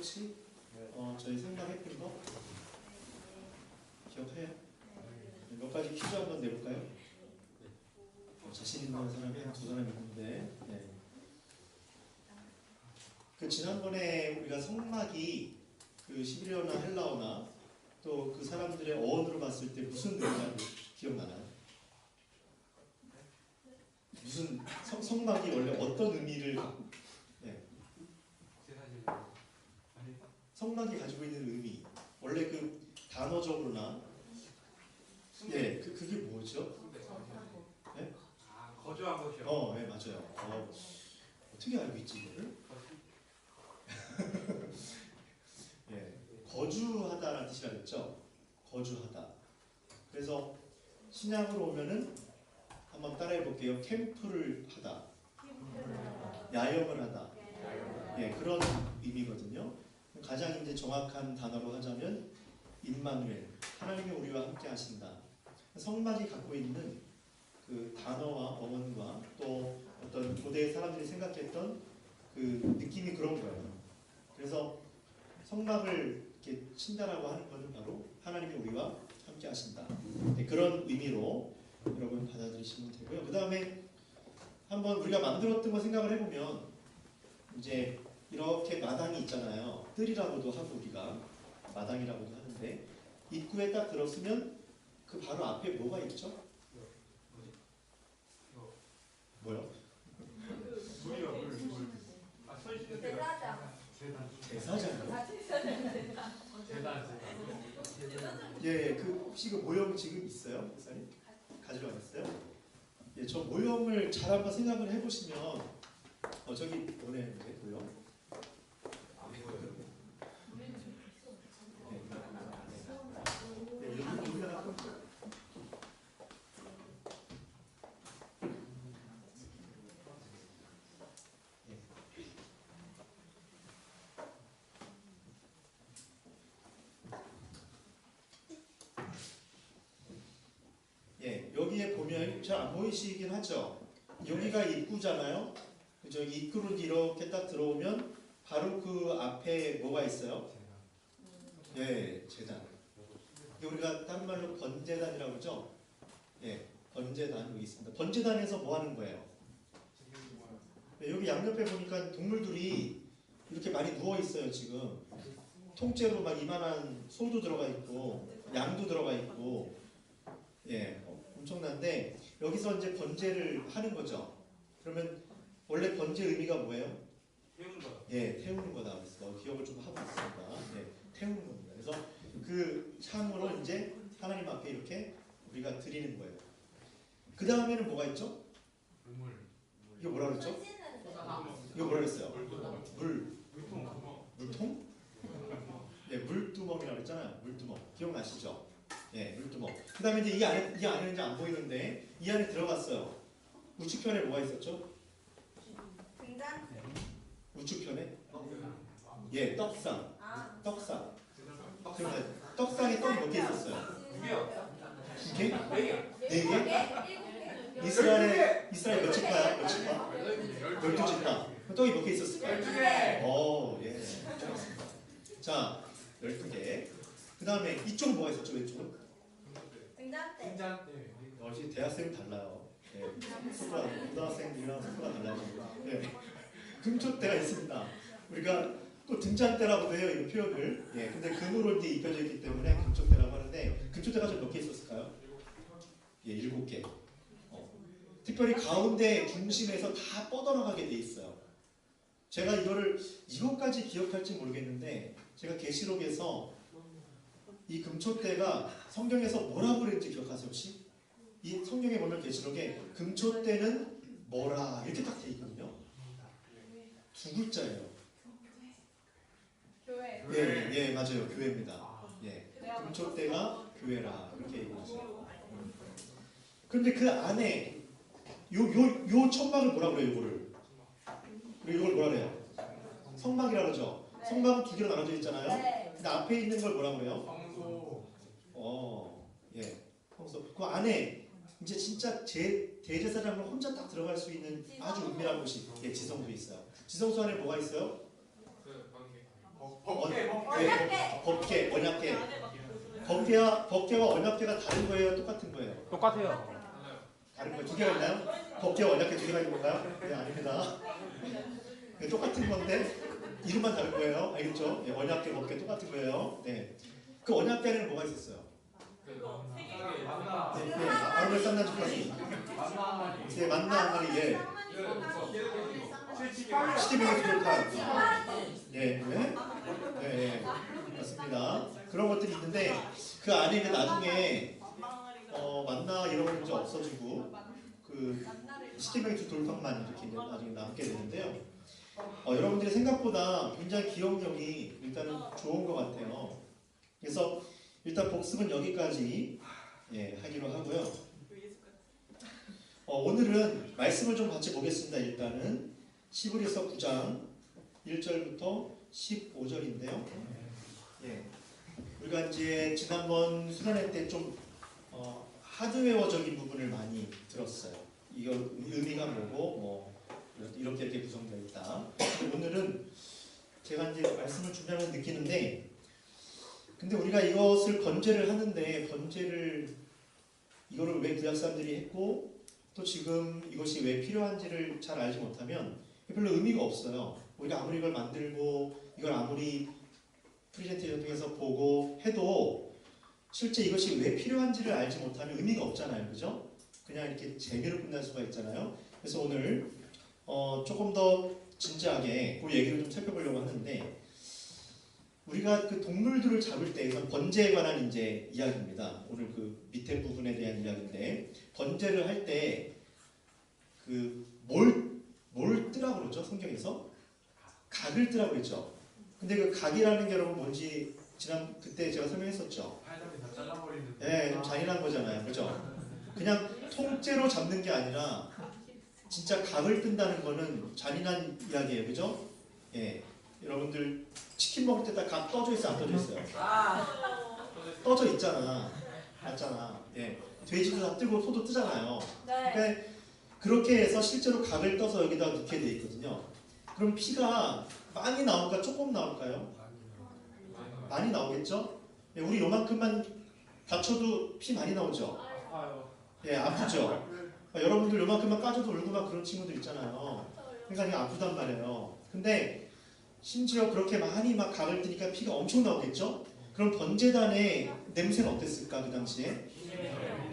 혹시? 저희 생각했던 거? 기억해요? 몇 가지 퀴즈 한번 내볼까요? 자신 있는 사람이 한 두 사람 있는데, 네. 그 지난번에 우리가 성막이 그 시리아어나 헬라어나 또 그 사람들의 어원으로 봤을 때 무슨 의미가 기억나나요? 무슨 성막이 원래 어떤 의미를 갖고? 네. 성막이 가지고 있는 의미 원래 그 단어적으로나 예, 그게 뭐죠? 네? 거주한 것이요. 네, 맞아요. 어떻게 알고 있지 이거를? 예, 거주하다라는 뜻이라 그랬죠. 거주하다. 그래서 신약으로 오면은 한번 따라해 볼게요. 캠프를 하다, 야영을 하다. 예, 그런 의미거든요. 가장 이제 정확한 단어로 하자면 임마누엘, 하나님이 우리와 함께 하신다. 성막이 갖고 있는 그 단어와 어원과 또 어떤 고대 사람들이 생각했던 그 느낌이 그런 거예요. 그래서 성막을 이렇게 친다라고 하는 것은 바로 하나님이 우리와 함께 하신다. 네, 그런 의미로 여러분 받아들이시면 되고요. 그 다음에 한번 우리가 만들었던 거 생각을 해보면 이제 이렇게 마당이 있잖아요. 뜰이라고도 하고 우리가 마당이라고도 하는데 입구에 딱 들었으면 그 바로 앞에 뭐가 있죠? 뭐요? 물이요, 물. 제사장이요? 제단. 예, 그 혹시 그 모형 지금 있어요? 목사님? 가지러 가셨어요? 예, 저 모형을 잘 한번 생각을 해보시면 저기 뭐네 모형? 예, 여기에 보면 잘 안 보이시긴 하죠. 여기가 입구잖아요. 그죠? 입구로 이렇게 딱 들어오면 바로 그 앞에 뭐가 있어요? 예, 제단. 우리가 다른 말로 번제단이라고 그러죠? 예, 번제단 여기 있습니다. 번제단에서 뭐 하는 거예요? 네, 여기 양옆에 보니까 동물들이 이렇게 많이 누워 있어요. 지금 통째로 막 이만한 소도 들어가 있고 양도 들어가 있고 예, 엄청난데 여기서 이제 번제를 하는 거죠. 그러면 원래 번제 의미가 뭐예요? 태우는 거. 예, 태우는 거다. 그래서 기억을 좀 하고 있습니다. 예, 태우는 겁니다. 그래서 그 향으로 이제 하나님 앞에 이렇게 우리가 드리는 거예요. 그 다음에는 뭐가 있죠? 물. 이거 뭐라 그랬죠? 이거 뭐라 그랬어요? 물통? 예, 물두멍이라고 그랬잖아요. 물두멍. 기억나시죠? 예, 물두멍. 그 다음에 이제 이 안에는 이제 안 보이는데 이 안에 들어갔어요. 우측편에 뭐가 있었죠? 우측편에? 예, 떡상. 떡상. 그러면 떡상에 떡이 몇 개 있었어요? 2개? 4개? 이스라엘 몇 지파야? 몇 지파? 12지파. 떡이 몇 개 있었을까요? 12개. 예. 자, 12개. 그 다음에 이쪽은 뭐가 있었죠? 왼쪽은? 등잔대. 역시 대학생은 달라요. 예. 속도가, 고등학생들이랑 속도가 달라요. 예. 금촛대가 있습니다. 우리가 또 등잔대라고도 해요, 이 표현을. 예. 근데 금으로 이제 입혀져 있기 때문에 금촛대라고 하는데, 금촛대가 좀 몇 개 있었을까요? 예, 7개. 특별히 가운데 중심에서 다 뻗어나가게 돼 있어요. 제가 이것까지 기억할지 모르겠는데, 제가 계시록에서 이 금촛대가 성경에서 뭐라고 그랬는지 기억하세요, 혹시? 이 성경에 보면 계시록에 금촛대는 뭐라 이렇게 딱 돼 있거든요. 2글자예요. 교회. 예, 맞아요. 교회입니다. 예. 금촛대가 교회라 이렇게 얘기하죠. 그런데 그 안에 요 천막을 뭐라 그래요, 이거를? 그리고 이걸 뭐라 그래요? 성막이라 그러죠. 성막은 2개로 나눠져 있잖아요. 근데 앞에 있는 걸 뭐라 그래요? 성소. 예. 성소. 그 안에 이제 진짜 대제사장으로 혼자 딱 들어갈 수 있는 아주 은밀한 곳이 지성소 있어요. 지성소 안에 뭐가 있어요? 법계, 언약계. 법계와 언약계가 다른 거예요? 똑같은 거예요? 똑같아요. 다른 거 두 개가 있나요? 법계와 언약계 두 개가 있는 건가요? 네, 아닙니다. 네, 똑같은 건데 이름만 다른 거예요. 알겠죠? 네, 언약계, 법계 똑같은 거예요. 네. 그 언약계는 뭐가 있었어요? 아무리 쌈난 족하니 네, 만나 한 마리 예. 시티빙의 부족한 예, 네, 네, 맞습니다. 그런 것들이 있는데 그 안에 이제 나중에 만나 이런 건 이제 없어지고 그 시티빙의 두 돌판만 이렇게 이제 나중에 남게 되는데요. 여러분들이 생각보다 굉장히 기억력이 일단은 좋은 것 같아요. 그래서 일단 복습은 여기까지 하기로 하고요. 오늘은 말씀을 좀 같이 보겠습니다. 일단은 히브리서 9장 1절부터 15절인데요. 우리가 이제 지난번 수련회 때 좀 하드웨어적인 부분을 많이 들었어요. 이거 의미가 뭐고 뭐 이렇게 구성되어 있다. 오늘은 제가 이제 말씀을 준비하면 느끼는데, 근데 우리가 이것을 번제를 하는데 이거를 왜 구약 사람들이 했고 또 지금 이것이 왜 필요한지를 잘 알지 못하면 별로 의미가 없어요. 우리가 아무리 이걸 만들고 이걸 아무리 프레젠테이션 통해서 보고 해도 실제 이것이 왜 필요한지를 알지 못하면 의미가 없잖아요. 그죠? 그냥 이렇게 재미로 끝날 수가 있잖아요. 그래서 오늘 조금 더 진지하게 그 얘기를 좀 살펴보려고 하는데, 우리가 그 동물들을 잡을 때 이건 번제에 관한 이제 이야기입니다. 오늘 그 밑에 부분에 대한 이야기인데, 번제를 할 때 그 뭘 뜨라고 그러죠? 성경에서 각을 뜨라고 그랬죠. 근데 그 각이라는 게 여러분 뭔지 그때 제가 설명했었죠. 네, 좀 잔인한 거잖아요. 그죠? 그냥 통째로 잡는 게 아니라 진짜 각을 뜬다는 거는 잔인한 이야기예요. 그죠? 예. 여러분들 치킨 먹을 때 다 각 떠져 있어, 안 떠져 있어요? 떠져 있잖아. 맞잖아. 예. 돼지도 다 뜨고 소도 뜨잖아요. 그러니까 그렇게 해서 실제로 각을 떠서 여기다 넣게 돼 있거든요. 그럼 피가 많이 나올까 조금 나올까요? 많이 나오겠죠? 예, 우리 요만큼만 다쳐도 피 많이 나오죠? 예, 아프죠? 여러분들 요만큼만 까져도 울고 막 그런 친구들 있잖아요. 그러니까 이게 아프단 말이에요. 근데 심지어 그렇게 많이 막 각을 뜨니까 피가 엄청 나오겠죠? 그럼 번제단의 냄새는 어땠을까 그 당시에?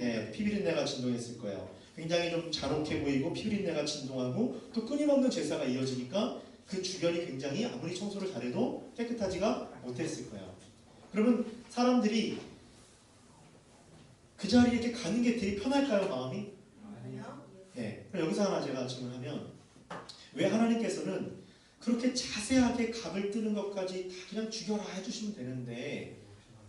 예, 피비린내가 진동했을 거예요. 굉장히 좀 잔혹해 보이고 피비린내가 진동하고 또 끊임없는 제사가 이어지니까 그 주변이 굉장히 아무리 청소를 잘해도 깨끗하지가 못했을 거예요. 그러면 사람들이 그 자리에 이렇게 가는 게 되게 편할까요, 마음이? 예. 그럼 여기서 하나 제가 질문하면, 왜 하나님께서는 그렇게 자세하게 각을 뜨는 것까지 다 그냥 죽여라 해주시면 되는데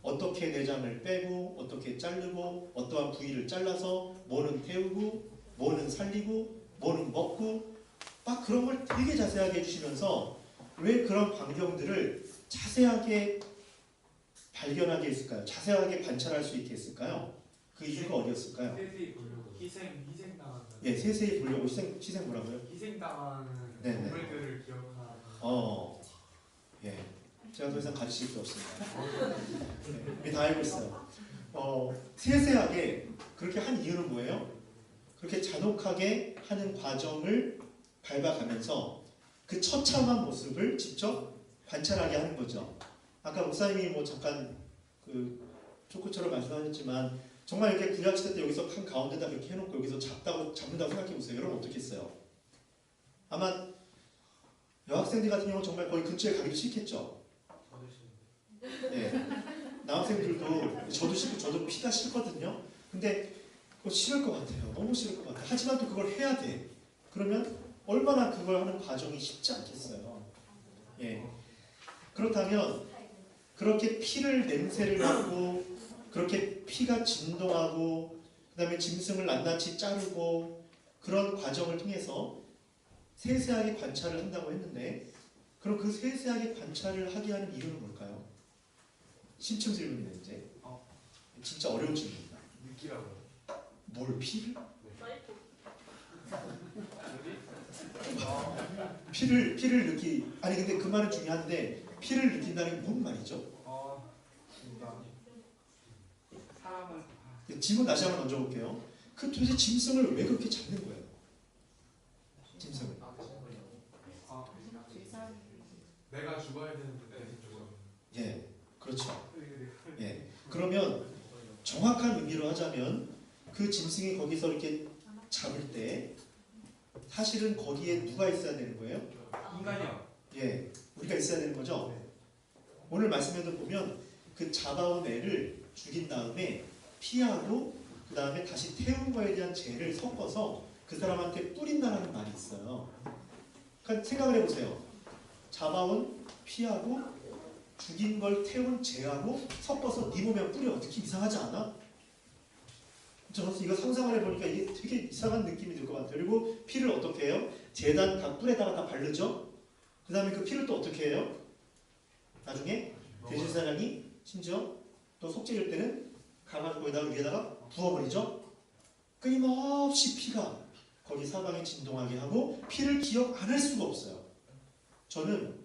어떻게 내장을 빼고 어떻게 자르고 어떠한 부위를 잘라서 뭐는 태우고 뭐는 살리고 뭐는 먹고 막 그런 걸 되게 자세하게 해주시면서 왜 그런 광경들을 자세하게 발견하게 했을까요? 자세하게 관찰할 수 있게 했을까요? 그 이유가 어디였을까요? 희생 당하는. 예, 세세히 보려고 희생 뭐라고요? 희생 당하는 네네. 동물들을 기억하는. 예. 제가 더 이상 가르칠 게 없습니다. 네, 다 알고 있어요. 세세하게 그렇게 한 이유는 뭐예요? 그렇게 잔혹하게 하는 과정을 밟아가면서 그 처참한 모습을 직접 관찰하게 하는 거죠. 아까 목사님이 뭐 잠깐 그 초코처럼 말씀하셨지만 정말 이렇게 구약시대 때 여기서 한 가운데다 그렇게 해놓고 여기서 잡는다고 생각해 보세요. 여러분 어떻게 했어요? 아마 여학생들 같은 경우는 정말 거의 근처에 가기도 싫겠죠. 예. 남학생들도 저도 싫고 저도 피가 싫거든요. 근데 그거 싫을 것 같아요. 너무 싫을 것 같아요. 하지만 또 그걸 해야 돼. 그러면 얼마나 그걸 하는 과정이 쉽지 않겠어요. 예. 그렇다면 그렇게 피를 냄새를 맡고 그렇게 피가 진동하고 그 다음에 짐승을 낱낱이 자르고 그런 과정을 통해서 세세하게 관찰을 한다고 했는데, 그럼 그 세세하게 관찰을 하게 하는 이유는 뭘까요? 심층 질문이네 이제. 진짜 어려운 질문입니다. 느끼라고요. 뭘 피를? 피를 아니 근데 그 말은 중요한데 피를 느낀다는 게 뭔 말이죠? 진짜. 사람은 짐을 다시 한번 던져볼게요. 그 도대체 짐승을 왜 그렇게 잡는 거예요? 짐승을. 내가 죽어야 되는데 죽어. 예, 그렇죠. 예, 그러면 정확한 의미로 하자면 그 짐승이 거기서 이렇게 잡을 때 사실은 거기에 누가 있어야 되는 거예요? 인간이요. 예, 우리가 있어야 되는 거죠. 오늘 말씀에도 보면 그 잡아온 애를 죽인 다음에 피하고 그 다음에 다시 태운 거에 대한 죄를 섞어서 그 사람한테 뿌린다는 말이 있어요. 그러니까 생각을 해보세요. 잡아온 피하고 죽인 걸 태운 죄하고 섞어서 네 몸에 뿌려. 느낌 이상하지 않아? 저는 이거 상상을 해보니까 이게 되게 이상한 느낌이 들 것 같아요. 그리고 피를 어떻게 해요? 제단 각 뿔에다가 다 바르죠. 그 다음에 그 피를 또 어떻게 해요? 나중에 대제사장이 심지어 또 속죄일 때는 가가지고 거기다가 위에다가 부어버리죠. 끊임없이 피가 거기 사방에 진동하게 하고 피를 기억 안 할 수가 없어요. 저는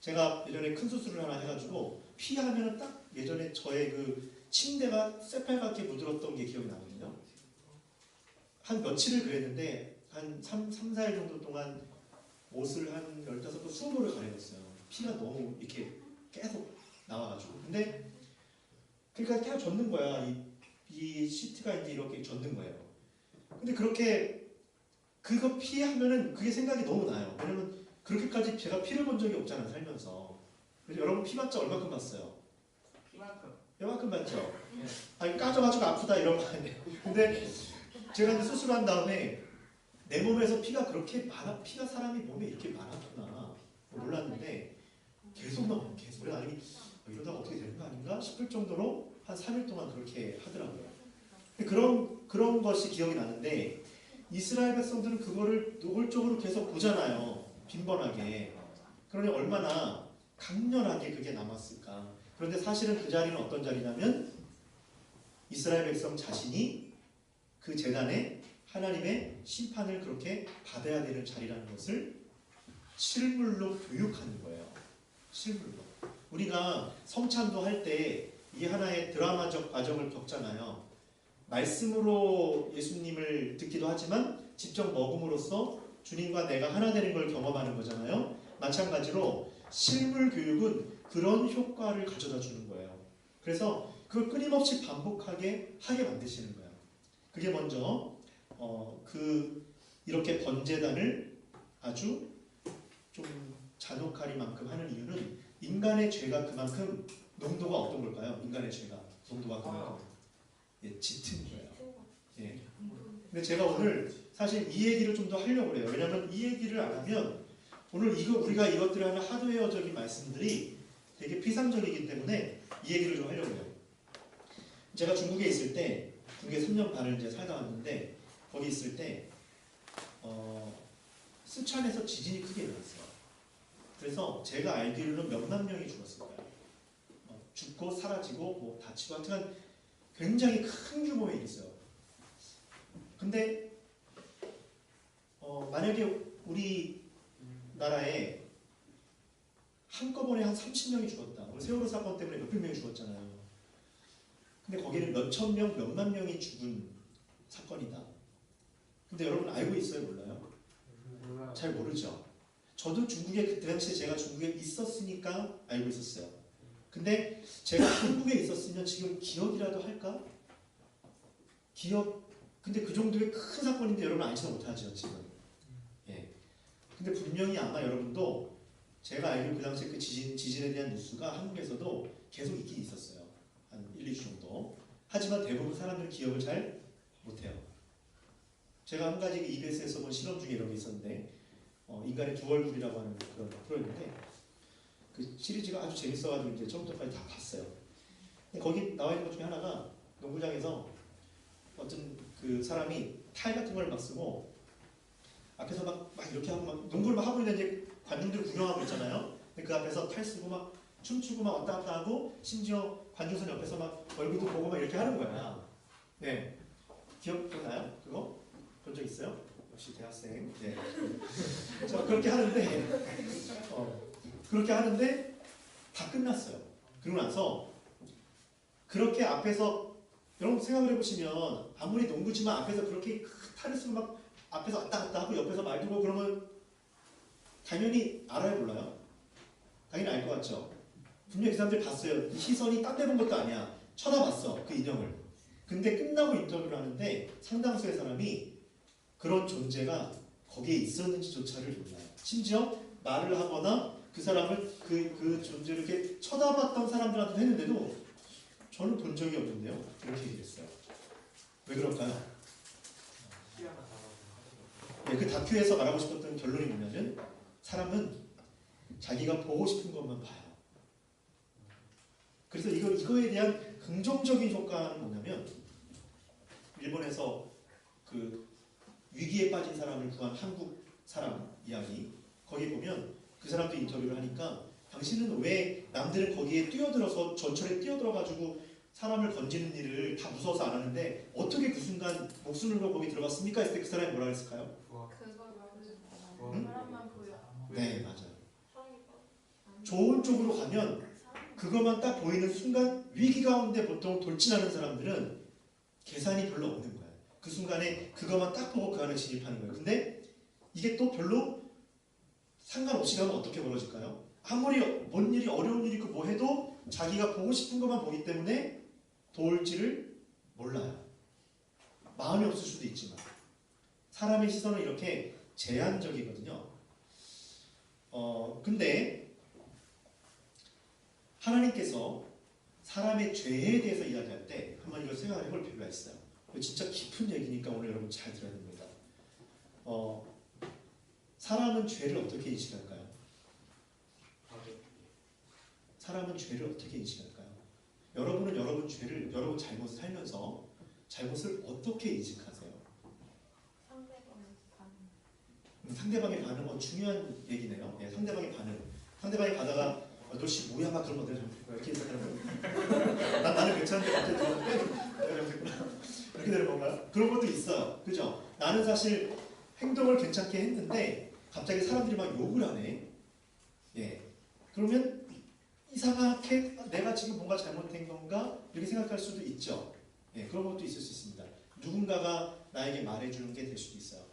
제가 예전에 큰 수술을 하나 해가지고 피 하면은 딱 예전에 저의 그 침대가 새빨갛게 물들었던 게 기억이 나거든요. 한 며칠을 그랬는데 한 3, 4일 정도 동안 옷을 한 15번, 20벌을 갈아입었어요. 피가 너무 이렇게 계속 나와가지고. 근데 그러니까 계속 젖는 거야. 이 시트가 이제 이렇게 젖는 거예요. 근데 그렇게 그거 피하면은 그게 생각이 너무 나요. 왜냐면 그렇게까지 제가 피를 본 적이 없잖아요, 살면서. 그래서 여러분 피 봤자 얼마큼 봤어요? 피만큼. 이만큼 봤죠? 아니 까져가지고 아프다 이런 거 아니에요. 근데 제가 이제 수술한 다음에 내 몸에서 피가 그렇게 많아, 피가 사람이 몸에 이렇게 많았구나 몰랐는데 계속 그래 아니 이러다가 어떻게 되는 거 아닌가 싶을 정도로 한 3일 동안 그렇게 하더라고요. 근데 그런 것이 기억이 나는데 이스라엘 백성들은 그거를 노골적으로 계속 보잖아요. 빈번하게. 그러니 얼마나 강렬하게 그게 남았을까. 그런데 사실은 그 자리는 어떤 자리냐면 이스라엘 백성 자신이 그 제단에 하나님의 심판을 그렇게 받아야 되는 자리라는 것을 실물로 교육하는 거예요. 실물로. 우리가 성찬도 할 때 이게 하나의 드라마적 과정을 겪잖아요. 말씀으로 예수님을 듣기도 하지만 직접 먹음으로써 주님과 내가 하나 되는 걸 경험하는 거잖아요. 마찬가지로 실물 교육은 그런 효과를 가져다 주는 거예요. 그래서 그걸 끊임없이 반복하게 하게 만드시는 거예요. 그게 먼저 이렇게 번제단을 아주 좀 잔혹하리만큼 하는 이유는 인간의 죄가 그만큼 농도가 어떤 걸까요? 인간의 죄가 농도가 그만큼 짙은 거예요. 예. 근데 제가 오늘 사실 이 얘기를 좀 더 하려고 해요. 왜냐하면 이 얘기를 안 하면 오늘 우리가 이것들을 하는 하드웨어적인 말씀들이 되게 피상적이기 때문에 이 얘기를 좀 하려고 해요. 제가 중국에 있을 때 중국에 3년 반을 이제 살다 왔는데 거기 있을 때 스촨에서 지진이 크게 일어났어요. 그래서 제가 알기로는 몇만 명이 죽었을 거예요. 죽고 사라지고 뭐 다치고 하여튼 굉장히 큰 규모의 일이 있어요. 근데 만약에 우리나라에 한꺼번에 한 30명이 죽었다. 세월호 사건 때문에 몇백 명이 죽었잖아요. 근데 거기는 몇천 명, 몇만 명이 죽은 사건이다. 근데 여러분 알고 있어요? 몰라요? 몰라요. 잘 모르죠. 저도 중국에 그때 당시에 제가 중국에 있었으니까 알고 있었어요. 근데 제가 한국에 있었으면 지금 기억이라도 할까? 근데 그 정도의 큰 사건인데 여러분 알지도 못하죠 지금. 예. 근데 분명히 아마 여러분도 제가 알기로 그 당시에 그 지진에 대한 뉴스가 한국에서도 계속 있긴 있었어요. 한 1, 2주 정도. 하지만 대부분 사람들은 기억을 잘 못해요. 제가 한 가지 EBS에서 본 실험 중에 이런 게 있었는데 인간의 두 얼굴이라고 하는 그런 프로였는데 그 시리즈가 아주 재밌어가지고 이제 처음부터까지 다 봤어요. 근데 거기 나와 있는 것 중에 하나가 농구장에서 어떤 그 사람이 타일 같은 걸 막 쓰고 앞에서 막 이렇게 하고 막 농구를 막 하고 있는데 관중들 구경하고 있잖아요. 근데 그 앞에서 탈 쓰고 막 춤추고 막 왔다 갔다 하고 심지어 관중선 옆에서 막 얼굴도 보고 막 이렇게 하는 거야. 네, 기억나요? 그거 본 적 있어요? 역시 대학생. 네. 저 그렇게 하는데 다 끝났어요. 그러고 나서 그렇게 앞에서 여러분 생각을 해보시면 아무리 농구지만 앞에서 그렇게 타르스로 막 앞에서 왔다 갔다 하고 옆에서 말 두고 그러면 당연히 알아요 몰라요? 당연히 알 것 같죠? 분명히 그 사람들이 봤어요. 이 시선이 딴 데 본 것도 아니야. 쳐다봤어 그 인형을. 근데 끝나고 인터뷰를 하는데 상당수의 사람이 그런 존재가 거기에 있었는지조차를 몰라요. 심지어 말을 하거나 그 사람을 그 존재를 이렇게 쳐다봤던 사람들한테 했는데도 저는 본 적이 없는데요. 이렇게 얘기했어요. 왜 그럴까요? 네, 그 다큐에서 말하고 싶었던 결론이 뭐냐면 사람은 자기가 보고 싶은 것만 봐요. 그래서 이거에 대한 긍정적인 효과는 뭐냐면 일본에서 그 위기에 빠진 사람을 구한 한국 사람 이야기 거기 보면 그 사람도 인터뷰를 하니까 당신은 왜 남들은 거기에 뛰어들어서 전철에 뛰어들어가지고 사람을 건지는 일을 다 무서워서 안 하는데 어떻게 그 순간 목숨을 걸고 거기 들어갔습니까? 했을 때 그 사람이 뭐라 했을까요? 사람만 보여. 네 맞아요. 좋은 쪽으로 가면 그것만 딱 보이는 순간 위기 가운데 보통 돌진하는 사람들은 계산이 별로 없는 거예요. 그 순간에 그것만 딱 보고 그 안에 진입하는 거예요. 근데 이게 또 별로 상관없이 가면 어떻게 벌어질까요? 아무리 뭔 일이 어려운 일이 있고 뭐 해도 자기가 보고 싶은 것만 보기 때문에 도울지를 몰라요. 마음이 없을 수도 있지만 사람의 시선은 이렇게 제한적이거든요. 근데 하나님께서 사람의 죄에 대해서 이야기할 때 한번 이걸 생각해 볼 필요가 있어요. 이거 진짜 깊은 얘기니까 오늘 여러분 잘 들어야 됩니다. 사람은 죄를 어떻게 인식할까요? 사람은 죄를 어떻게 인식할까요? 여러분은 여러분 죄를, 여러분 잘못을 살면서 잘못을 어떻게 인식하세요? 상대방의 반응, 중요한 얘기네요. 예, 상대방의 반응. 상대방이 가다가 너씨 뭐야 막 그런 거 내가 잘못했구나 이렇게 생각하는 나는 괜찮은데 갑자기 내가 잘못했구나 이렇게 되는 건가요? 그런 것도 있어요. 그죠? 나는 사실 행동을 괜찮게 했는데 갑자기 사람들이 막 욕을 하네. 예. 그러면 이상하게 내가 지금 뭔가 잘못된 건가? 이렇게 생각할 수도 있죠. 예, 그런 것도 있을 수 있습니다. 누군가가 나에게 말해주는 게 될 수도 있어요.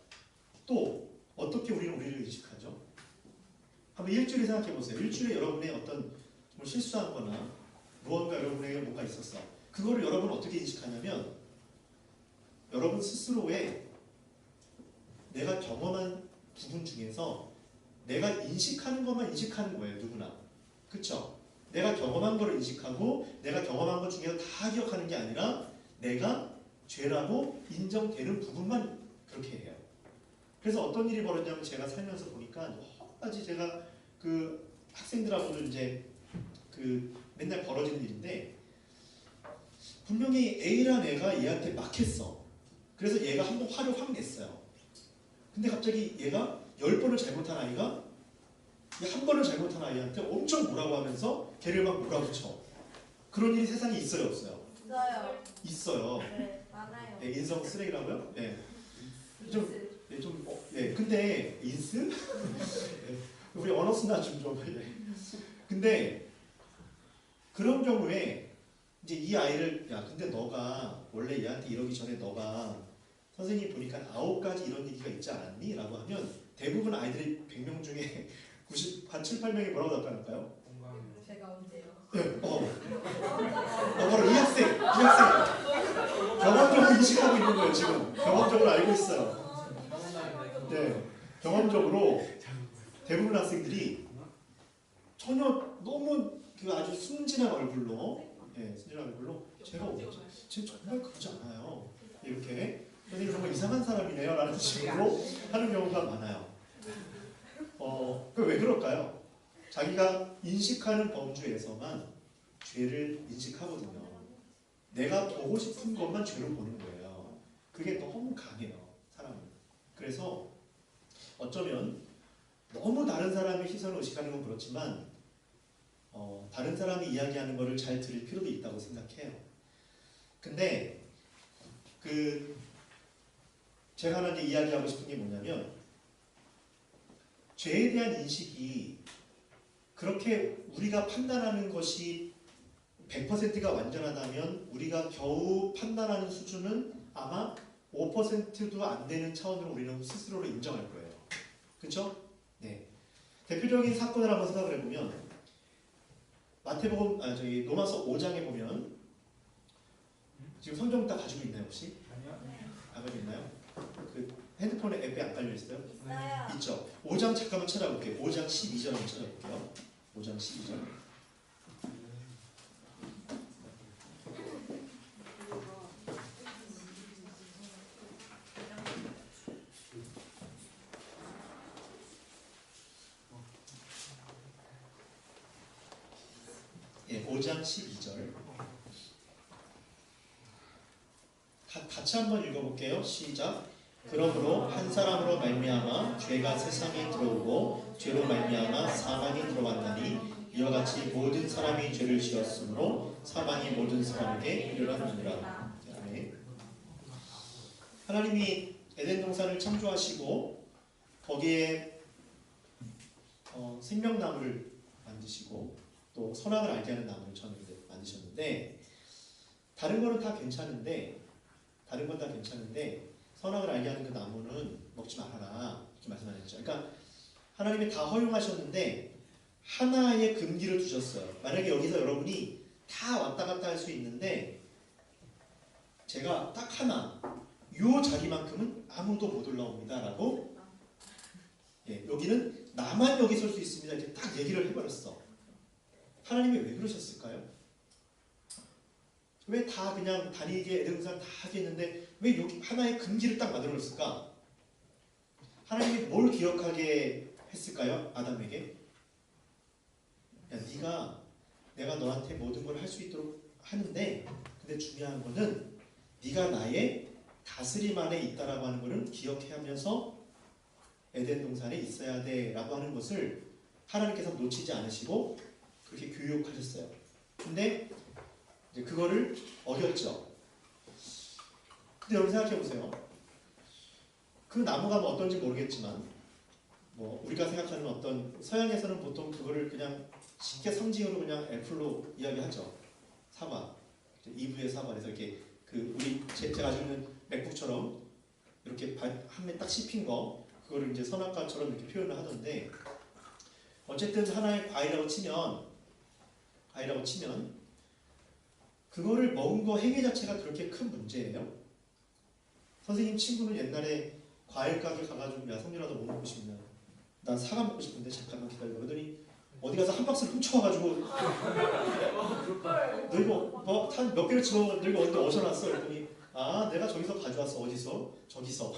또 어떻게 우리는 우리를 인식하죠? 한번 일주일에 생각해 보세요. 일주일에 여러분의 어떤 뭐 실수한 거나 무언가 여러분에게 뭔가 있었어. 그거를 여러분은 어떻게 인식하냐면 여러분 스스로의 내가 경험한 부분 중에서 내가 인식하는 것만 인식하는 거예요. 누구나. 그쵸? 내가 경험한 거를 인식하고 내가 경험한 것 중에서 다 기억하는 게 아니라 내가 죄라고 인정되는 부분만 그렇게 해요. 그래서 어떤 일이 벌어졌냐면 제가 살면서 보니까 여러 가지 제가 그 학생들하고도 이제 그 맨날 벌어지는 일인데 분명히 A란 애가 얘한테 막 했어. 그래서 얘가 한번 화를 확 냈어요. 근데 갑자기 얘가 10번을 잘못한 아이가 한 번을 잘못한 아이한테 엄청 뭐라고 하면서 걔를 막 몰아붙여. 그런 일이 세상에 있어요 없어요? 있어요. 있어요. 네, 많아요. 예, 인성 쓰레기라고요? 예. 근데 인스? 예, 우리 언어 순환 좀 예. 근데 그런 경우에 이제 이 아이를 야 근데 너가 원래 얘한테 이러기 전에 너가 선생님 보니까 9가지 이런 얘기가 있지 않았니? 라고 하면 대부분 아이들이 100명 중에 90, 한 7, 8명이 뭐라고 답변할까요? 제가 언제요? 네, 바로 이 학생 경험적으로 인식하고 있는 거예요 지금. 경험적으로 알고 있어요. 네, 경험적으로 대부분 학생들이 전혀 너무 그 아주 순진한 얼굴로, 순진한 얼굴로 제가 정말 그러지 않아요. 이렇게 선생님 정말 이상한 사람이네요 라는 식으로 하는 경우가 많아요. 왜 그럴까요? 자기가 인식하는 범주에서만 죄를 인식하거든요. 내가 보고 싶은 것만 죄를 보는 거예요. 그게 너무 강해요, 사람은. 그래서 어쩌면 너무 다른 사람의 시선을 의식하는 건 그렇지만 다른 사람이 이야기하는 것을 잘 들을 필요도 있다고 생각해요. 근데 제가 하나 이야기하고 싶은 게 뭐냐면 죄에 대한 인식이 그렇게 우리가 판단하는 것이 100%가 완전하다면 우리가 겨우 판단하는 수준은 아마 5%도 안 되는 차원으로 우리는 스스로를 인정할 거예요. 그렇죠? 네. 대표적인 사건을 한번 생각을 해보면 마태복음 저기 로마서 5장에 보면 지금 성경 다 가지고 있나요 혹시? 아니요. 안 가지고 있나요? 그 핸드폰에 앱에 안 깔려 있어요? 있어요. 있죠. 5장 잠깐만 찾아볼게요. 5장 12절 한번 찾아볼게요. 5장 12절. 예, 5장 12절. 같이 한번 읽어볼게요. 시작. 그러므로 한 사람으로 말미암아 죄가 세상에 들어오고 죄로 말미암아 사망이 들어왔나니 이와 같이 모든 사람이 죄를 지었으므로 사망이 모든 사람에게 이르렀느니라. 아멘. 하나님이 에덴 동산을 창조하시고 거기에 생명나무를 만드시고 또 선악을 알게 하는 나무를 만드셨는데 다른 거는 다 괜찮은데 선악을 알게 하는 그 나무는 먹지 말아라 이렇게 말씀하셨죠. 그러니까 하나님이 다 허용하셨는데 하나의 금기를 두셨어요. 만약에 여기서 여러분이 다 왔다 갔다 할 수 있는데 제가 딱 하나 요 자리만큼은 아무도 못 올라옵니다 라고 여기는 나만 여기 설 수 있습니다 이렇게 딱 얘기를 해버렸어. 하나님이 왜 그러셨을까요? 왜 다 그냥 다니게 에덴 동산 다 하겠는데 왜 여기 하나의 금기를 딱 만들어놨을까? 하나님이 뭘 기억하게 했을까요? 아담에게? 야, 네가 내가 너한테 모든 걸 할 수 있도록 하는데 근데 중요한 거는 네가 나의 다스림 안에 있다라고 하는 것을 기억해 하면서 에덴 동산에 있어야 돼라고 하는 것을 하나님께서 놓치지 않으시고 그렇게 교육하셨어요. 근데 이제 그거를 어겼죠. 근데 여러분 생각해 보세요. 그 나무가 뭐 어떤지 모르겠지만 뭐 우리가 생각하는 어떤 서양에서는 보통 그거를 그냥 쉽게 상징으로 그냥 애플로 이야기하죠. 사과, 이브의 사과에서 이렇게 그 우리 제가 가지고 있는 맥북처럼 이렇게 한 매 딱 씹힌 거 그거를 이제 선악과처럼 이렇게 표현을 하던데 어쨌든 하나의 과일이라고 치면 그거를 먹은 거 행위 자체가 그렇게 큰 문제예요? 선생님 친구는 옛날에 과일 가게 가가지고 야 성준아 너 뭐 먹고 싶냐? 난 사과 먹고 싶은데 잠깐만 기다려. 그러더니 어디 가서 한 박스를 훔쳐와가지고 너 이거 몇 개를 집어 너 이거 어디서 놨어? 그랬더니 아 내가 저기서 가져왔어. 어디서? 저기서.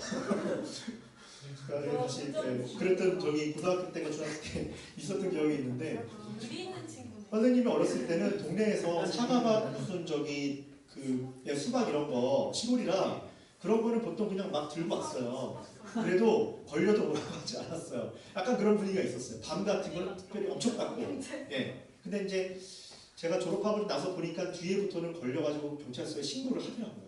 다시 그랬던 저기 고등학교 때가 중학교 때 있었던 기억이 있는데 의리 있는 친구네. 선생님이 어렸을 때는 동네에서 사과가 무슨 저기 수박 이런 거 시골이라 그런 거는 보통 그냥 막 들고 왔어요. 그래도 걸려도 뭐라고 하지 않았어요. 약간 그런 분위기가 있었어요. 밤 같은 건 특별히 엄청 닦고. 예. 근데 이제 제가 졸업하고 나서 보니까 뒤에부터는 걸려가지고 경찰서에 신고를 하더라고요.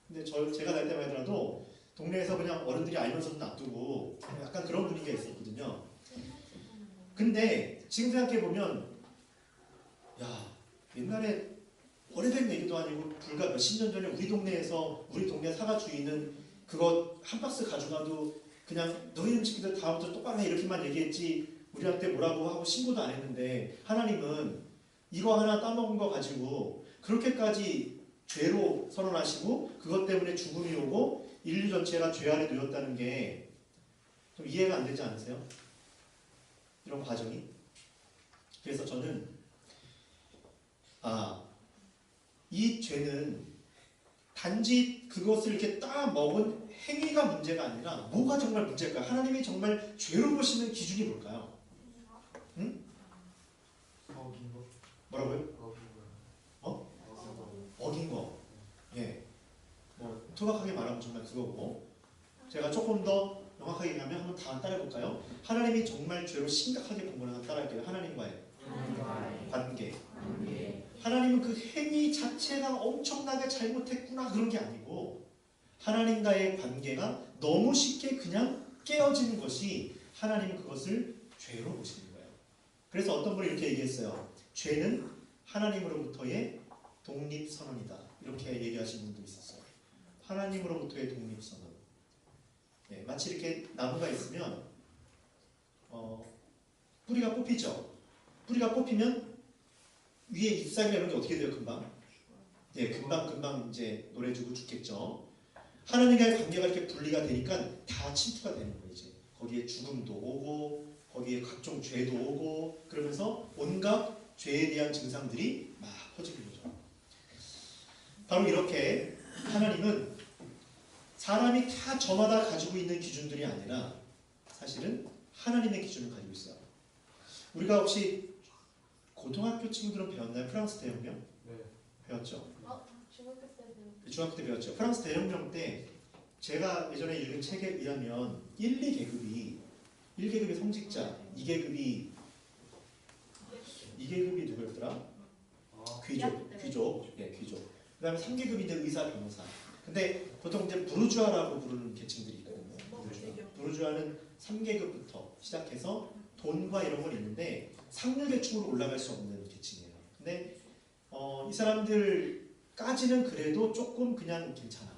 근데 제가 다닐 때만 하더라도 동네에서 그냥 어른들이 알면서도 놔두고 약간 그런 분위기가 있었거든요. 근데 지금 생각해보면 야 옛날에 오래된 얘기도 아니고 불과 몇십 년 전에 우리 동네 사과 주인은 그거 한 박스 가져가도 그냥 너희 음식들 다음부터 똑바로 해 이렇게만 얘기했지 우리한테 뭐라고 하고 신고도 안 했는데 하나님은 이거 하나 따먹은 거 가지고 그렇게까지 죄로 선언하시고 그것 때문에 죽음이 오고 인류 전체가 죄 아래 놓였다는 게 좀 이해가 안 되지 않으세요? 이런 과정이? 그래서 저는 이 죄는 단지 그것을 이렇게 따 먹은 행위가 문제가 아니라 뭐가 정말 문제일까요? 하나님이 정말 죄로 보시는 기준이 뭘까요? 응? 어긴 거. 뭐라고요? 어긴 거. 예. 뭐 투박하게 말하면 정말 그거고 제가 조금 더 명확하게 얘기하면 한번 다 따라해볼까요? 하나님이 정말 죄로 심각하게 본 거는 따라할게요. 하나님과의 관계. 하나님은 그 행위 자체가 엄청나게 잘못했구나 그런 게 아니고 하나님과의 관계가 너무 쉽게 그냥 깨어지는 것이 하나님은 그것을 죄로 보시는 거예요. 그래서 어떤 분이 이렇게 얘기했어요. 죄는 하나님으로부터의 독립선언이다. 이렇게 얘기하신 분도 있었어요. 하나님으로부터의 독립선언. 예, 마치 이렇게 나무가 있으면 뿌리가 뽑히죠. 뿌리가 뽑히면 위에 잎사귀나 이런 게 어떻게 돼요? 금방? 예, 금방 이제 노래 주고 죽겠죠. 하나님과의 관계가 이렇게 분리가 되니까 다 침투가 되는 거예요. 이제 거기에 죽음도 오고 거기에 각종 죄도 오고 그러면서 온갖 죄에 대한 증상들이 막 퍼지는 거죠. 바로 이렇게 하나님은 사람이 다 저마다 가지고 있는 기준들이 아니라 사실은 하나님의 기준을 가지고 있어요. 우리가 혹시 고등학교 친구들은 배웠나요? 프랑스 대혁명? 네. 배웠죠? 중학교 때도. 중학교 때 배웠죠. 프랑스 대혁명 때 제가 예전에 읽은 책에 의하면 1, 2계급이 1계급이 성직자, 2계급이 누구였더라? 귀족. 예, 귀족. 그다음에 3계급이 이제 의사, 변호사. 근데 보통 이제 부르주아라고 부르는 계층들이 있거든요. 부르주아는 3계급부터 시작해서 돈과 이런 건 있는데 상류계층으로 올라갈 수 없는 계층이에요. 근데 이 사람들까지는 그래도 조금 그냥 괜찮아.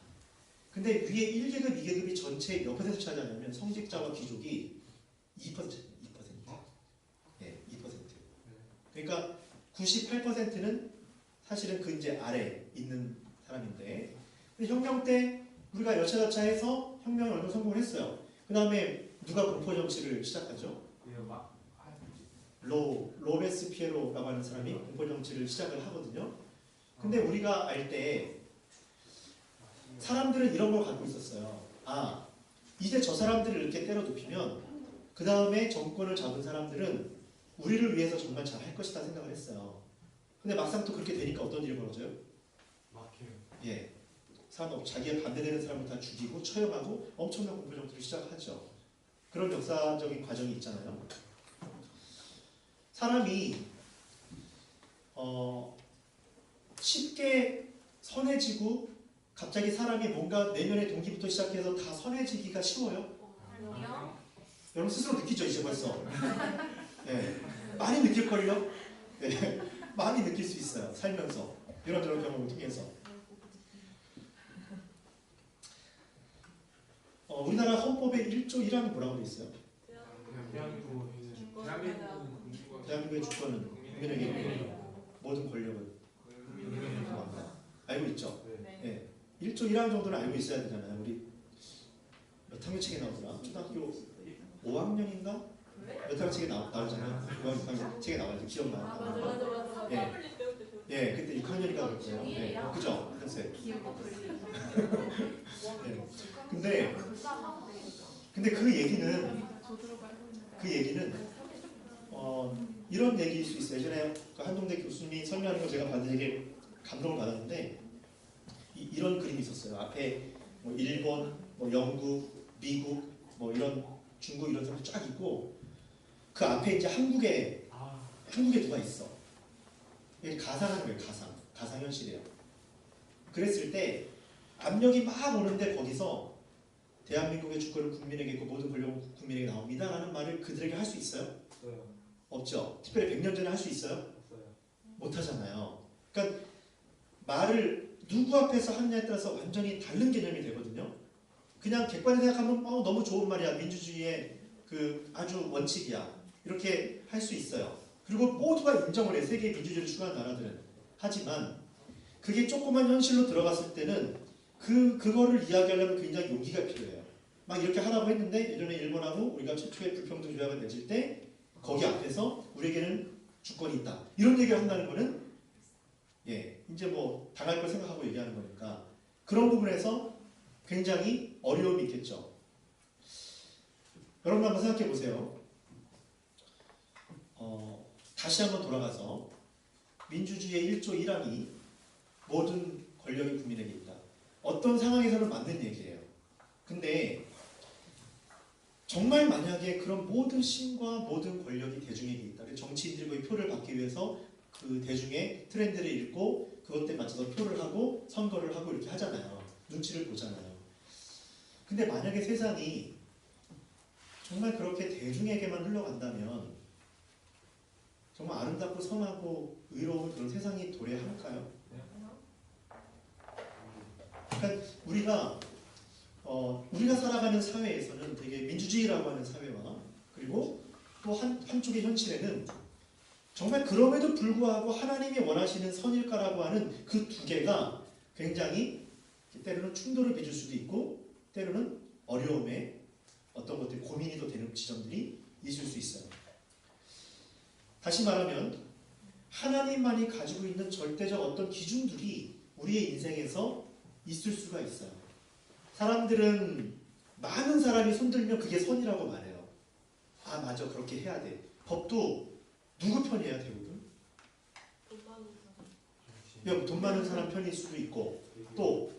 근데 위에 1계급, 2계급이 전체 몇 퍼센트 차지하냐면 성직자와 귀족이 2%. 네, 2%. 그러니까 98%는 사실은 그 이제 아래 있는 사람인데, 근데 혁명 때 우리가 여차저차해서 혁명을 어느 정도 성공을 했어요. 그 다음에 누가 공포 정치를 시작하죠? 로베스피에로라고 하는 사람이 공포 정치를 시작을 하거든요. 근데 우리가 알 때 사람들은 이런 걸 갖고 있었어요. 아, 이제 저 사람들을 이렇게 때려 눕히면 그 다음에 정권을 잡은 사람들은 우리를 위해서 정말 잘 할 것이다 생각을 했어요. 근데 막상 또 그렇게 되니까 어떤 일이 벌어져요? 막혀요. 예, 자기에 반대되는 사람을 다 죽이고 처형하고 엄청난 공포 정치를 시작하죠. 그런 역사적인 과정이 있잖아요. 사람이 쉽게 선해지고 갑자기 사람이 뭔가 내면의 동기부터 시작해서 다 선해지기가 쉬워요? 아니요. 여러분 스스로 느끼죠 이제 벌써. 네, 많이 느낄걸요? 네, 많이 느낄 수 있어요. 살면서 이런저런 경험을 통해서. 우리나라 헌법의 1조 1항이 뭐라고 돼 있어요? 대한민국의 주권은 국민에게 모든 권력을 알고 있죠? 네. 1조 1항 정도는 알고 있어야 되잖아요. 우리 몇 학년 책에 나오더라? 초등학교 5학년인가? 몇 학년 책에 나오잖아요. 5학년 책에 나와요. 기억나요? 맞아. 예, 그때 6학년인가 그럴 거예요. 네. 그죠? 선생님. 네. 근데 그 얘기는 이런 얘기일 수 있어요. 예전에 그 한동대 교수님이 설명하는 거 제가 봤는데 되게 감동을 받았는데 이런 그림이 있었어요. 앞에 뭐 일본, 뭐 영국, 미국, 뭐 이런 중국 이런 사람들 쫙 있고 그 앞에 이제 한국에 누가 있어. 이게 가상하는 거예요. 가상현실이에요. 그랬을 때 압력이 막 오는데 거기서 대한민국의 주권은 국민에게 있고 모든 권력은 국민에게 나옵니다 라는 말을 그들에게 할 수 있어요? 없죠. 특별히 100년 전에 할 수 있어요? 못하잖아요. 그러니까 말을 누구 앞에서 하느냐에 따라서 완전히 다른 개념이 되거든요. 그냥 객관적으로 생각하면 너무 좋은 말이야. 민주주의의 그 아주 원칙이야. 이렇게 할 수 있어요. 그리고 모두가 인정을 해. 세계 민주주의를 추구하는 나라들은. 하지만 그게 조그만 현실로 들어갔을 때는 그거를 이야기하려면 굉장히 용기가 필요해요. 막 이렇게 하라고 했는데 예전에 일본하고 우리가 최초의 불평등 조약을 맺을 때 거기 앞에서 우리에게는 주권이 있다. 이런 얘기를 한다는 거는 이제 뭐 당할 걸 생각하고 얘기하는 거니까 그런 부분에서 굉장히 어려움이 있겠죠. 여러분 한번 생각해 보세요. 다시 한번 돌아가서 민주주의의 1조 1항이 모든 권력이 국민에게 있다. 어떤 상황에서는 맞는 얘기예요. 근데 정말 만약에 그런 모든 신과 모든 권력이 대중에게 있다. 정치인들이 표를 받기 위해서 그 대중의 트렌드를 읽고 그것에 맞춰서 표를 하고 선거를 하고 이렇게 하잖아요. 눈치를 보잖아요. 근데 만약에 세상이 정말 그렇게 대중에게만 흘러간다면 아름답고 선하고 의로운 그런 세상이 도래할까요? 그러니까 우리가 살아가는 사회에서는 되게 민주주의라고 하는 사회와 그리고 또 한쪽의 현실에는 정말 그럼에도 불구하고 하나님이 원하시는 선일까라고 하는 그 두 개가 굉장히 때로는 충돌을 빚을 수도 있고 때로는 어려움에 어떤 것들이 고민이 더 되는 지점들이 있을 수 있어요. 다시 말하면 하나님만이 가지고 있는 절대적 어떤 기준들이 우리의 인생에서 있을 수가 있어요. 사람들은 많은 사람이 손들면 그게 선이라고 말해요. 아 맞아 그렇게 해야 돼. 법도 누구 편이에요 대부분? 돈 많은 사람 편일 수도 있고 또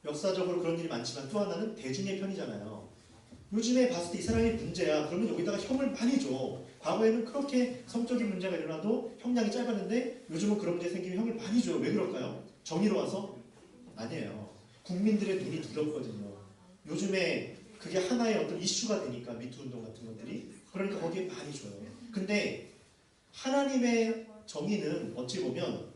역사적으로 그런 일이 많지만 또 하나는 대중의 편이잖아요. 요즘에 봤을 때 이 사람이 문제야. 그러면 여기다가 형을 많이 줘. 과거에는 그렇게 성적인 문제가 일어나도 형량이 짧았는데 요즘은 그런 문제 생기면 형을 많이 줘요. 왜 그럴까요? 정의로워서? 아니에요. 국민들의 눈이 두렵거든요. 요즘에 그게 하나의 어떤 이슈가 되니까 미투 운동 같은 것들이 그러니까 거기에 많이 줘요. 근데 하나님의 정의는 어찌 보면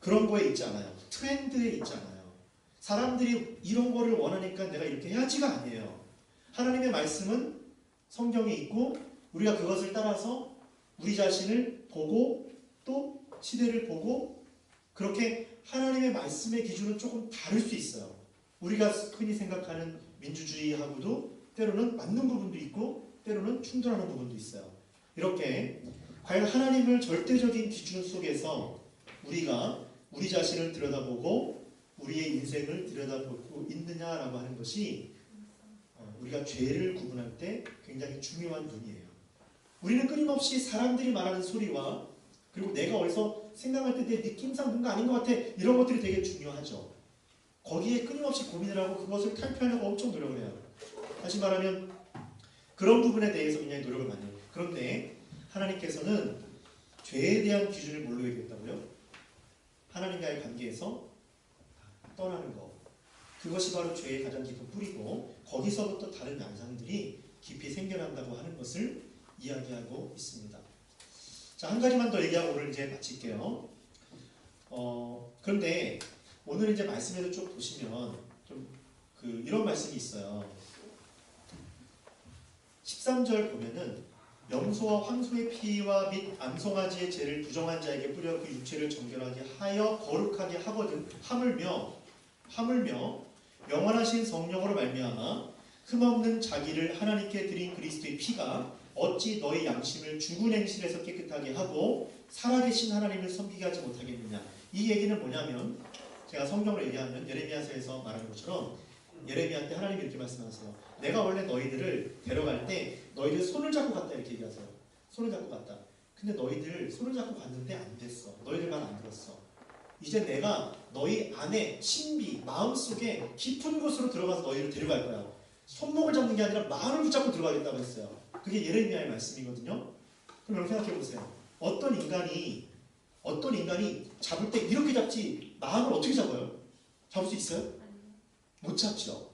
그런 거에 있지 않아요. 트렌드에 있지 않아요. 사람들이 이런 거를 원하니까 내가 이렇게 해야지가 아니에요. 하나님의 말씀은 성경에 있고 우리가 그것을 따라서 우리 자신을 보고 또 시대를 보고 그렇게 하나님의 말씀의 기준은 조금 다를 수 있어요. 우리가 흔히 생각하는 민주주의하고도 때로는 맞는 부분도 있고 때로는 충돌하는 부분도 있어요. 이렇게 과연 하나님을 절대적인 기준 속에서 우리가 우리 자신을 들여다보고 우리의 인생을 들여다보고 있느냐라고 하는 것이 우리가 죄를 구분할 때 굉장히 중요한 눈이에요. 우리는 끊임없이 사람들이 말하는 소리와 그리고 내가 어디서 생각할 때 내 느낌상 뭔가 아닌 것 같아 이런 것들이 되게 중요하죠. 거기에 끊임없이 고민을 하고 그것을 탈피하려고 엄청 노력을 해요. 다시 말하면 그런 부분에 대해서 굉장히 노력을 많이 해요. 그런데 하나님께서는 죄에 대한 기준을 뭘로 얘기했다고요? 하나님과의 관계에서 떠나는 것. 그것이 바로 죄의 가장 깊은 뿌리고 거기서부터 다른 양상들이 깊이 생겨난다고 하는 것을 이야기하고 있습니다. 자, 한 가지만 더 얘기하고 오늘 이제 마칠게요. 그런데 오늘 이제 말씀에도 쭉 보시면 좀 이런 말씀이 있어요. 13절 보면은 염소와 황소의 피와 및 암송아지의 죄를 부정한 자에게 뿌려 그 육체를 정결하게 하여 거룩하게 하거든 하물며 영원하신 성령으로 말미암아 흠없는 자기를 하나님께 드린 그리스도의 피가 어찌 너희 양심을 죽은 행실에서 깨끗하게 하고 살아계신 하나님을 섬기게 하지 못하겠느냐. 이 얘기는 뭐냐면 제가 성경으로 얘기하면 예레미야서에서 말하는 것처럼 예레미야 때 하나님이 이렇게 말씀하세요. 내가 원래 너희들을 데려갈 때 너희들 손을 잡고 갔다 이렇게 얘기하세요. 손을 잡고 갔다. 근데 너희들 손을 잡고 갔는데 안 됐어. 너희들 말 안 들었어. 이제 내가 너희 안에 신비, 마음속에 깊은 곳으로 들어가서 너희를 데려갈 거야. 손목을 잡는 게 아니라 마음을 붙잡고 들어가겠다고 했어요. 그게 예레미야의 말씀이거든요. 그럼 여러분 생각해 보세요. 어떤 인간이 잡을 때 이렇게 잡지 마음을 어떻게 잡아요? 잡을 수 있어요? 못 잡죠.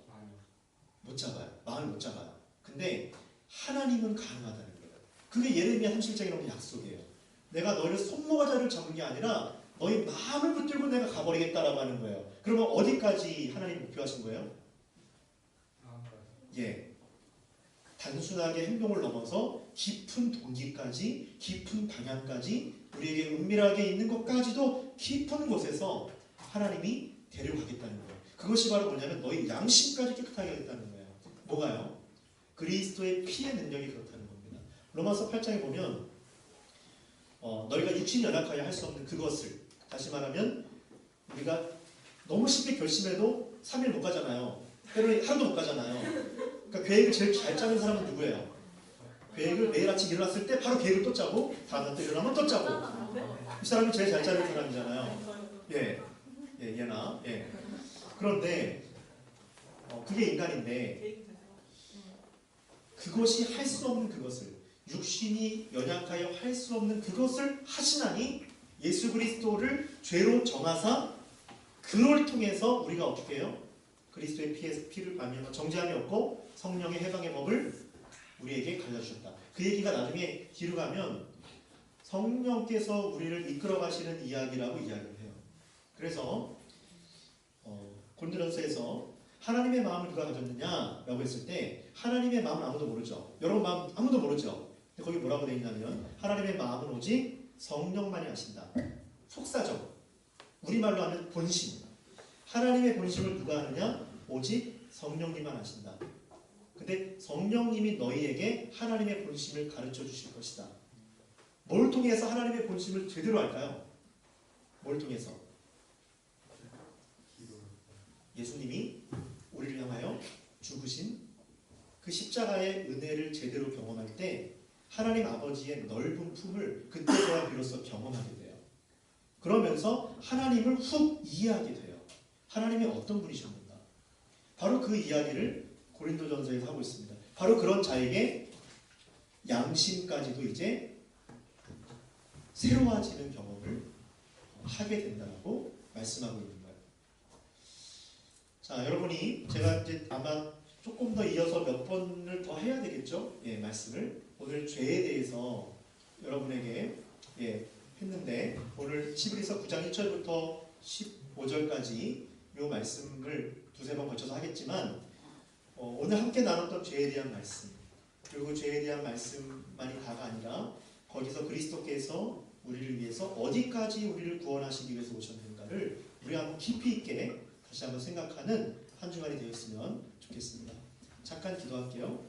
못 잡아요. 마음을 못 잡아요. 근데 하나님은 가능하다는 거예요. 그게 예레미야 37장에 나오는 약속이에요. 내가 너희를 손모가지를 잡은 게 아니라 너희 마음을 붙들고 내가 가버리겠다라고 하는 거예요. 그러면 어디까지 하나님 목표하신 거예요? 예, 단순하게 행동을 넘어서 깊은 동기까지, 깊은 방향까지, 우리에게 은밀하게 있는 것까지도 깊은 곳에서 하나님이 데려가겠다는 거예요. 그것이 바로 뭐냐면 너희 양심까지 깨끗하게 하겠다는 거예요. 뭐가요? 그리스도의 피의 능력이 그렇다는 겁니다. 로마서 8장에 보면 너희가 육신이 연약하여 할 수 없는 그것을, 다시 말하면 우리가 너무 쉽게 결심해도 3일 못 가잖아요. 때로는 하루도 못 가잖아요. 그러니까 계획을 제일 잘 짜는 사람은 누구예요? 계획을 매일 아침 일어났을 때 바로 계획을 또 짜고 다음날 또 일어나면 또 짜고. 이 사람이 제일 잘 짜는 사람이잖아요. 얘나. 그런데 그게 인간인데 그것이 할 수 없는 그것을, 육신이 연약하여 할 수 없는 그것을 하시나니 예수 그리스도를 죄로 정하사 그를 통해서 우리가 어떻게 해요? 그리스도의 피를 발명한 정죄함이 없고 성령의 해방의 법을 우리에게 갈라주셨다. 그 얘기가 나중에 뒤로 가면 성령께서 우리를 이끌어 가시는 이야기라고 이야기를 해요. 그래서 고린도전서에서 하나님의 마음을 누가 가졌느냐라고 했을 때 하나님의 마음은 아무도 모르죠. 여러분 마음 아무도 모르죠. 근데 거기 뭐라고 되어 있냐면 하나님의 마음은 오직 성령만이 아신다. 속사적 우리말로 하면 본심. 하나님의 본심을 누가 아느냐? 오직 성령님만 아신다. 근데 성령님이 너희에게 하나님의 본심을 가르쳐 주실 것이다. 뭘 통해서 하나님의 본심을 제대로 알까요? 뭘 통해서? 예수님이 우리를 향하여 죽으신 그 십자가의 은혜를 제대로 경험할 때 하나님 아버지의 넓은 품을 그때서야 비로소 경험하게 돼요. 그러면서 하나님을 훅 이해하게 돼요. 하나님이 어떤 분이셨는가. 바로 그 이야기를 고린도전서에서 하고 있습니다. 바로 그런 자에게 양심까지도 이제 새로워지는 경험을 하게 된다고 말씀하고 있는 거예요. 자, 여러분이 제가 이제 아마 조금 더 이어서 몇 번을 더 해야 되겠죠? 예, 말씀을 오늘 죄에 대해서 여러분에게 했는데 오늘 히브리서 9장 1절부터 15절까지 이 말씀을 두세 번 거쳐서 하겠지만 오늘 함께 나눴던 죄에 대한 말씀 그리고 죄에 대한 말씀만이 다가 아니라 거기서 그리스도께서 우리를 위해서 어디까지 우리를 구원하시기 위해서 오셨는가를 우리 한번 깊이 있게 다시 한번 생각하는 한 주간이 되었으면 좋겠습니다. 잠깐 기도할게요.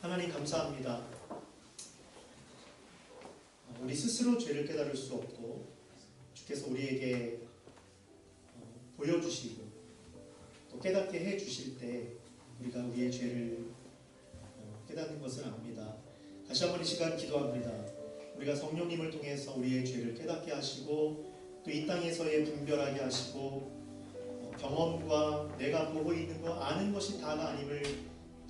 하나님 감사합니다. 우리 스스로 죄를 깨달을 수 없고 주께서 우리에게 보여주시고 또 깨닫게 해주실 때 우리가 우리의 죄를 깨닫는 것을 압니다. 다시 한번 이 시간 기도합니다. 우리가 성령님을 통해서 우리의 죄를 깨닫게 하시고 또 이 땅에서의 분별하게 하시고 경험과 내가 보고 있는 거 아는 것이 다가 아님을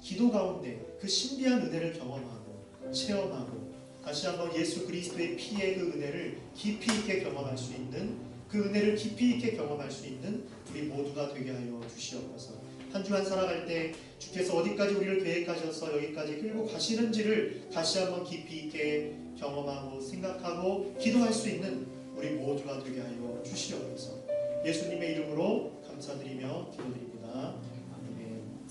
기도 가운데 그 신비한 은혜를 경험하고 체험하고 다시 한번 예수 그리스도의 피의 그 은혜를 깊이 있게 경험할 수 있는 그 은혜를 깊이 있게 경험할 수 있는 우리 모두가 되게 하여 주시옵소서. 한 주간 살아갈 때 주께서 어디까지 우리를 계획하셔서 여기까지 끌고 가시는지를 다시 한번 깊이 있게 경험하고 생각하고 기도할 수 있는 우리 모두가 되게 하여 주시옵소서. 예수님의 이름으로 감사드리며 기도드립니다. 아멘.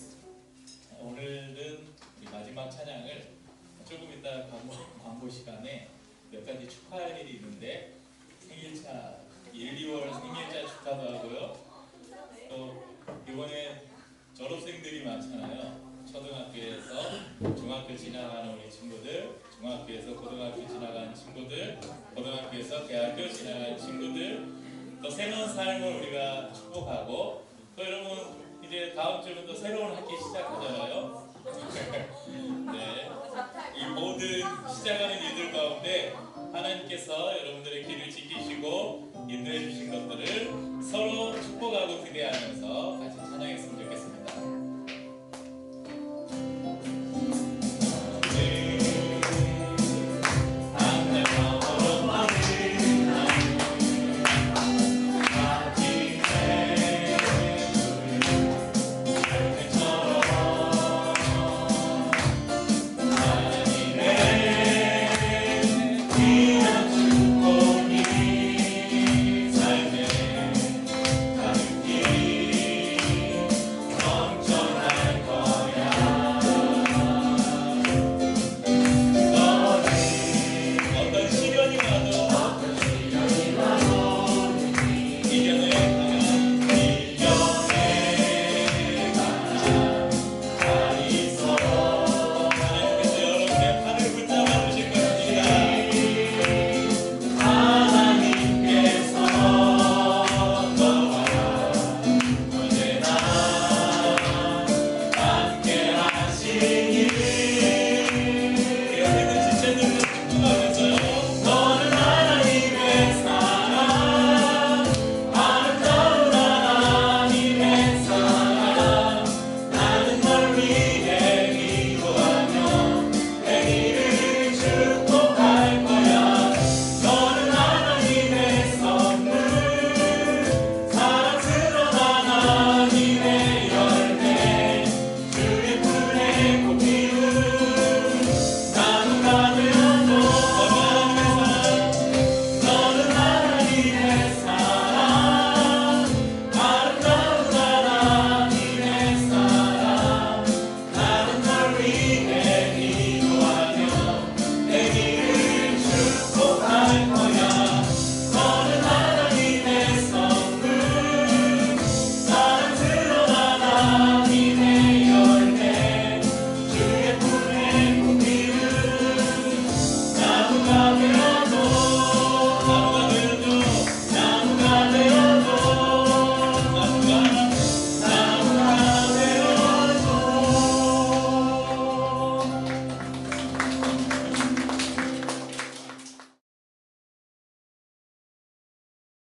오늘은 우리 마지막 찬양을 조금 이따 광고 시간에 몇 가지 축하할 일이 있는데 생일차 1, 2월 생일차 축하도 하고요. 또 이번에 졸업생들이 많잖아요. 초등학교에서 중학교 지나가는 우리 친구들, 중학교에서 고등학교 지나가는 친구들, 고등학교에서 대학교 지나가는 친구들, 또 새로운 삶을 우리가 축복하고 또 여러분 이제 다음 주부터 새로운 학기 시작하잖아요. 네, 이 모든 시작하는 일들 가운데 하나님께서 여러분들의 길을 지키시고 인도해 주신 것들을 서로 축복하고 기대하면서 같이 찬양했습니다.